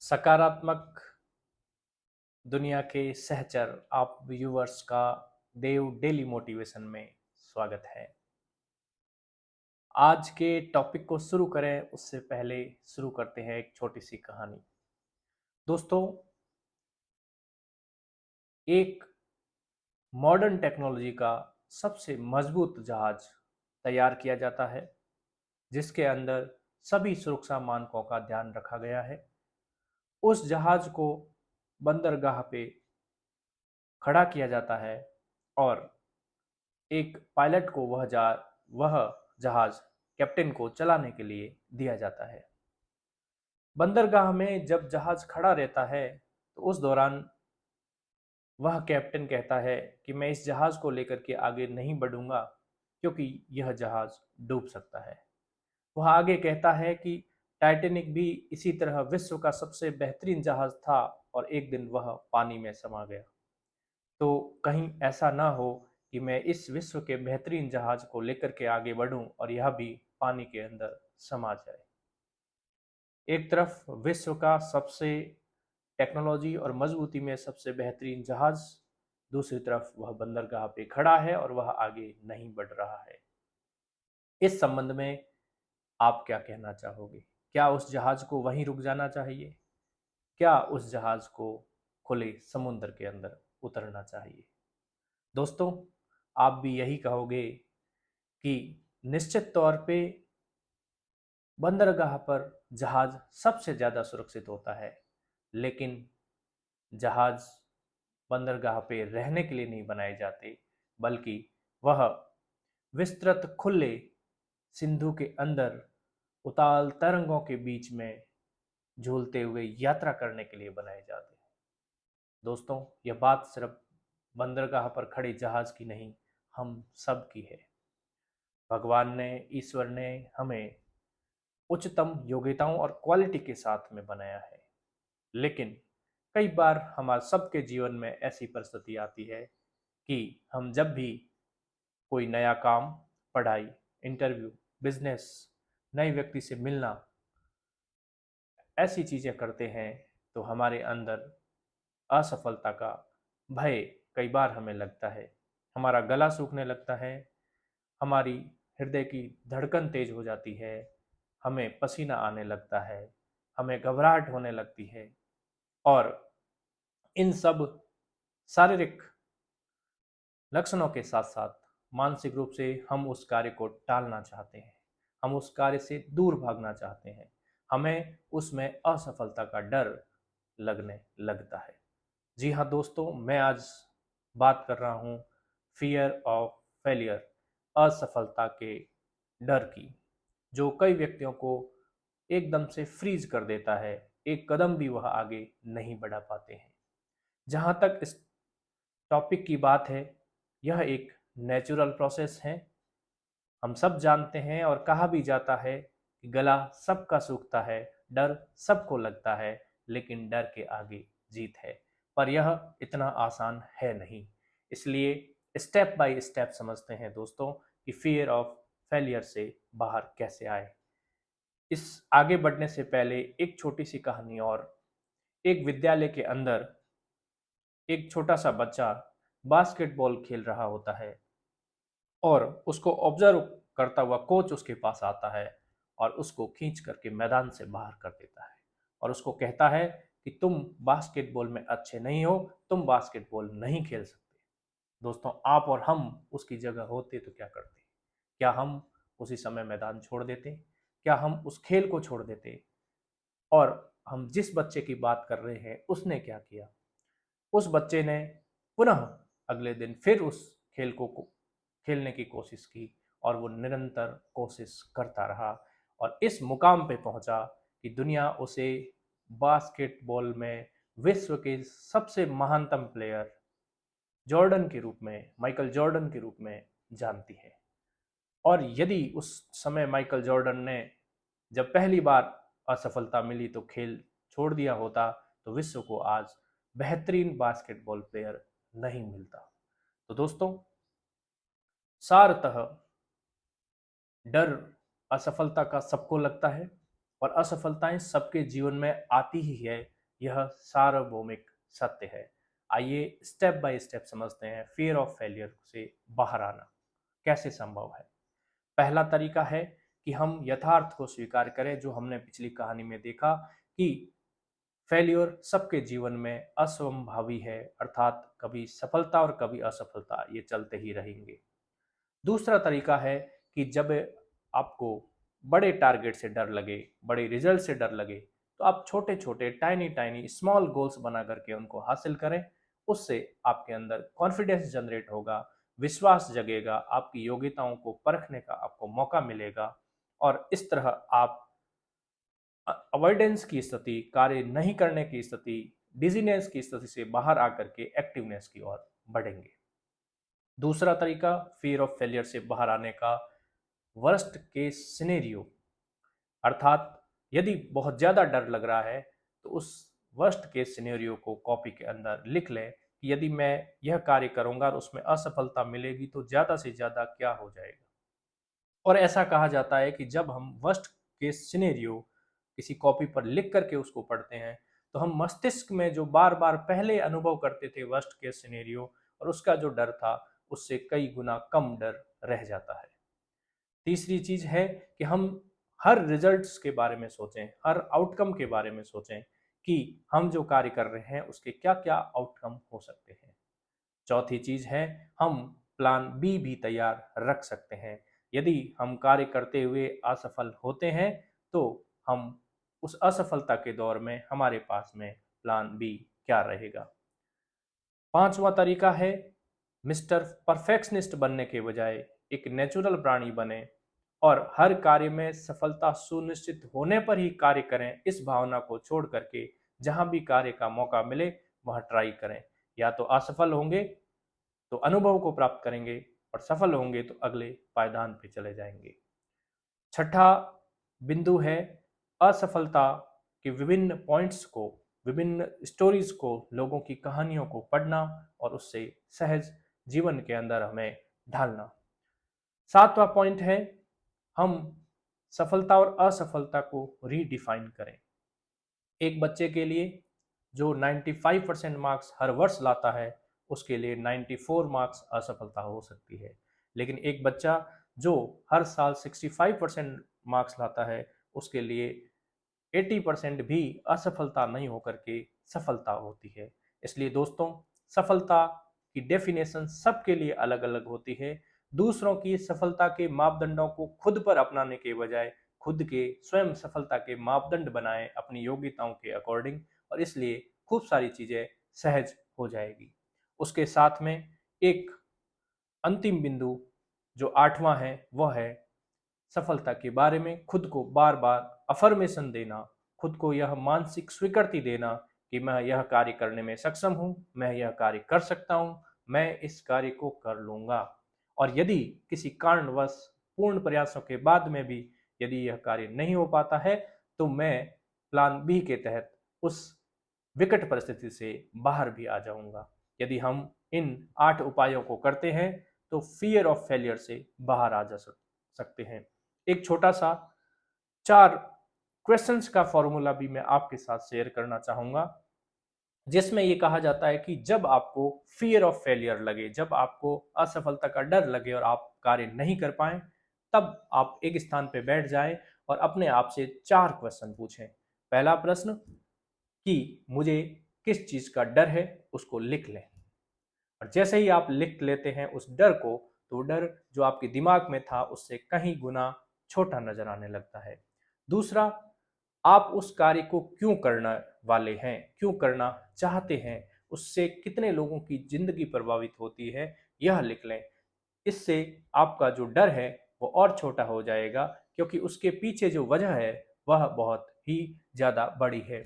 सकारात्मक दुनिया के सहचर आप व्यूअर्स का देव डेली मोटिवेशन में स्वागत है। आज के टॉपिक को शुरू करें उससे पहले शुरू करते हैं एक छोटी सी कहानी। दोस्तों, एक मॉडर्न टेक्नोलॉजी का सबसे मजबूत जहाज तैयार किया जाता है जिसके अंदर सभी सुरक्षा मानकों का ध्यान रखा गया है। उस जहाज को बंदरगाह पे खड़ा किया जाता है और एक पायलट को वह जहाज कैप्टन को चलाने के लिए दिया जाता है। बंदरगाह में जब जहाज खड़ा रहता है तो उस दौरान वह कैप्टन कहता है कि मैं इस जहाज को लेकर के आगे नहीं बढ़ूंगा क्योंकि यह जहाज डूब सकता है। वह आगे कहता है कि टाइटैनिक भी इसी तरह विश्व का सबसे बेहतरीन जहाज था और एक दिन वह पानी में समा गया। तो कहीं ऐसा ना हो कि मैं इस विश्व के बेहतरीन जहाज को लेकर के आगे बढ़ूं और यह भी पानी के अंदर समा जाए। एक तरफ विश्व का सबसे टेक्नोलॉजी और मजबूती में सबसे बेहतरीन जहाज, दूसरी तरफ वह बंदरगाह पे खड़ा है और वह आगे नहीं बढ़ रहा है। इस संबंध में आप क्या कहना चाहोगे? क्या उस जहाज को वहीं रुक जाना चाहिए? क्या उस जहाज को खुले समुद्र के अंदर उतरना चाहिए? दोस्तों, आप भी यही कहोगे कि निश्चित तौर पे बंदरगाह पर जहाज सबसे ज्यादा सुरक्षित होता है, लेकिन जहाज बंदरगाह पे रहने के लिए नहीं बनाए जाते, बल्कि वह विस्तृत खुले सिंधु के अंदर उताल तरंगों के बीच में झूलते हुए यात्रा करने के लिए बनाए जाते हैं। दोस्तों, यह बात सिर्फ बंदरगाह पर खड़े जहाज की नहीं, हम सब की है। भगवान ने, ईश्वर ने हमें उच्चतम योग्यताओं और क्वालिटी के साथ में बनाया है, लेकिन कई बार हमारे सबके जीवन में ऐसी परिस्थिति आती है कि हम जब भी कोई नया काम, पढ़ाई, इंटरव्यू, बिजनेस, नए व्यक्ति से मिलना, ऐसी चीजें करते हैं तो हमारे अंदर असफलता का भय कई बार हमें लगता है। हमारा गला सूखने लगता है, हमारी हृदय की धड़कन तेज हो जाती है, हमें पसीना आने लगता है, हमें घबराहट होने लगती है और इन सब शारीरिक लक्षणों के साथ साथ मानसिक रूप से हम उस कार्य को टालना चाहते हैं, हम उस कार्य से दूर भागना चाहते हैं, हमें उसमें असफलता का डर लगने लगता है। जी हाँ दोस्तों, मैं आज बात कर रहा हूँ फियर ऑफ फेलियर, असफलता के डर की, जो कई व्यक्तियों को एकदम से फ्रीज कर देता है, एक कदम भी वह आगे नहीं बढ़ा पाते हैं। जहाँ तक इस टॉपिक की बात है, यह एक नेचुरल प्रोसेस है। हम सब जानते हैं और कहा भी जाता है कि गला सबका सूखता है, डर सबको लगता है, लेकिन डर के आगे जीत है। पर यह इतना आसान है नहीं। इसलिए स्टेप बाय स्टेप समझते हैं दोस्तों कि फियर ऑफ फेलियर से बाहर कैसे आए। इस आगे बढ़ने से पहले एक छोटी सी कहानी और। एक विद्यालय के अंदर एक छोटा सा बच्चा बास्केटबॉल खेल रहा होता है और उसको ऑब्जर्व करता हुआ कोच उसके पास आता है और उसको खींच करके मैदान से बाहर कर देता है और उसको कहता है कि तुम बास्केटबॉल में अच्छे नहीं हो, तुम बास्केटबॉल नहीं खेल सकते। दोस्तों, आप और हम उसकी जगह होते तो क्या करते? क्या हम उसी समय मैदान छोड़ देते? क्या हम उस खेल को छोड़ देते? और हम जिस बच्चे की बात कर रहे हैं उसने क्या किया? उस बच्चे ने पुनः अगले दिन फिर उस खेल को खेलने की कोशिश की और वो निरंतर कोशिश करता रहा और इस मुकाम पे पहुंचा कि दुनिया उसे बास्केटबॉल में विश्व के सबसे महानतम प्लेयर जॉर्डन के रूप में, माइकल जॉर्डन के रूप में जानती है। और यदि उस समय माइकल जॉर्डन ने जब पहली बार असफलता मिली तो खेल छोड़ दिया होता तो विश्व को आज बेहतरीन बास्केटबॉल प्लेयर नहीं मिलता। तो दोस्तों, सारतः डर असफलता का सबको लगता है और असफलताएं सबके जीवन में आती ही है, यह सार्वभौमिक सत्य है। आइए स्टेप बाय स्टेप समझते हैं फियर ऑफ फेलियर से बाहर आना कैसे संभव है। पहला तरीका है कि हम यथार्थ को स्वीकार करें, जो हमने पिछली कहानी में देखा कि फेल्योर सबके जीवन में असंभावी है, अर्थात कभी सफलता और कभी असफलता ये चलते ही रहेंगे। दूसरा तरीका है कि जब आपको बड़े टारगेट से डर लगे, बड़े रिजल्ट से डर लगे, तो आप छोटे छोटे टाइनी टाइनी स्मॉल गोल्स बना करके उनको हासिल करें। उससे आपके अंदर कॉन्फिडेंस जनरेट होगा, विश्वास जगेगा, आपकी योग्यताओं को परखने का आपको मौका मिलेगा और इस तरह आप अवॉइडेंस की स्थिति, कार्य नहीं करने की स्थिति, डिजीनेस की स्थिति से बाहर आकर के एक्टिवनेस की ओर बढ़ेंगे। दूसरा तरीका फियर ऑफ फेलियर से बाहर आने का, वर्स्ट केस सिनेरियो, अर्थात यदि बहुत ज़्यादा डर लग रहा है तो उस वर्स्ट केस सिनेरियो को कॉपी के अंदर लिख लें कि यदि मैं यह कार्य करूंगा और उसमें असफलता मिलेगी तो ज़्यादा से ज़्यादा क्या हो जाएगा। और ऐसा कहा जाता है कि जब हम वर्स्ट केस सिनेरियो किसी कॉपी पर लिख करके उसको पढ़ते हैं तो हम मस्तिष्क में जो बार बार पहले अनुभव करते थे वर्स्ट केस सिनेरियो और उसका जो डर था उससे कई गुना कम डर रह जाता है। तीसरी चीज है कि हम हर रिजल्ट्स के बारे में सोचें, हर आउटकम के बारे में सोचें कि हम जो कार्य कर रहे हैं उसके क्या क्या आउटकम हो सकते हैं। चौथी चीज है हम प्लान बी भी तैयार रख सकते हैं। यदि हम कार्य करते हुए असफल होते हैं तो हम उस असफलता के दौर में हमारे पास में प्लान बी क्या रहेगा। पांचवा तरीका है मिस्टर परफेक्शनिस्ट बनने के बजाय एक नेचुरल प्राणी बने और हर कार्य में सफलता सुनिश्चित होने पर ही कार्य करें। इस भावना को छोड़ करके जहां भी कार्य का मौका मिले वहां ट्राई करें। या तो असफल होंगे तो अनुभव को प्राप्त करेंगे और सफल होंगे तो अगले पायदान पे चले जाएंगे। छठा बिंदु है असफलता के विभिन्न पॉइंट्स को, विभिन्न स्टोरीज को, लोगों की कहानियों को पढ़ना और उससे सहज जीवन के अंदर हमें ढालना। सातवां पॉइंट है हम सफलता और असफलता को रीडिफाइन करें। एक बच्चे के लिए जो 95% मार्क्स हर वर्ष लाता है उसके लिए 94 मार्क्स असफलता हो सकती है, लेकिन एक बच्चा जो हर साल 65% मार्क्स लाता है उसके लिए 80% भी असफलता नहीं होकर के सफलता होती है। इसलिए दोस्तों, सफलता की डेफिनेशन सबके लिए अलग अलग होती है। दूसरों की सफलता के मापदंडों को खुद पर अपनाने के बजाय खुद के स्वयं सफलता के मापदंड बनाएं अपनी योग्यताओं के अकॉर्डिंग, और इसलिए खूब सारी चीजें सहज हो जाएगी। उसके साथ में एक अंतिम बिंदु जो आठवां है वह है सफलता के बारे में खुद को बार बार अफर्मेशन देना, खुद को यह मानसिक स्वीकृति देना कि मैं यह कार्य करने में सक्षम हूं, मैं यह कार्य कर सकता हूं, मैं इस कार्य को कर लूंगा। और यदि किसी कारणवश पूर्ण प्रयासों के बाद में भी यदि यह कार्य नहीं हो पाता है तो मैं प्लान बी के तहत उस विकट परिस्थिति से बाहर भी आ जाऊंगा। यदि हम इन 8 उपायों को करते हैं तो फियर ऑफ फेलियर से बाहर आ जा सकते हैं। एक छोटा सा 4 क्वेश्चंस का फॉर्मूला भी मैं आपके साथ शेयर करना चाहूंगा, जिसमें ये कहा जाता है कि जब आपको फियर ऑफ फेलियर लगे, जब आपको असफलता का डर लगे और आप कार्य नहीं कर पाए, तब आप एक स्थान पर बैठ जाएं और अपने आप से 4 क्वेश्चन पूछें। पहला प्रश्न कि मुझे किस चीज का डर है, उसको लिख लें। और जैसे ही आप लिख लेते हैं उस डर को, तो डर जो आपके दिमाग में था उससे कहीं गुना छोटा नजर आने लगता है। दूसरा, आप उस कार्य को क्यों करने वाले हैं, क्यों करना चाहते हैं, उससे कितने लोगों की जिंदगी प्रभावित होती है, यह लिख लें। इससे आपका जो डर है वो और छोटा हो जाएगा, क्योंकि उसके पीछे जो वजह है वह बहुत ही ज्यादा बड़ी है।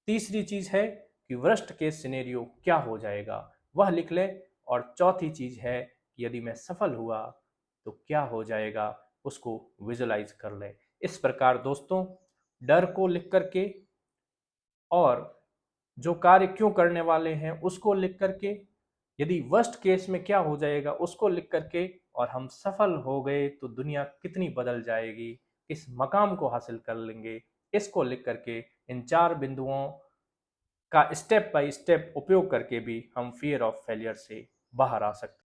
तीसरी चीज है कि वर्स्ट केस सिनेरियो क्या हो जाएगा, वह लिख ले। और चौथी चीज है कि यदि मैं सफल हुआ तो क्या हो जाएगा, उसको विजुलाइज कर ले। इस प्रकार दोस्तों, डर को लिख करके और जो कार्य क्यों करने वाले हैं उसको लिख करके, यदि वर्स्ट केस में क्या हो जाएगा उसको लिख करके, और हम सफल हो गए तो दुनिया कितनी बदल जाएगी, किस मकाम को हासिल कर लेंगे, इसको लिख करके इन 4 बिंदुओं का स्टेप बाय स्टेप उपयोग करके भी हम फियर ऑफ फेलियर से बाहर आ सकते हैं।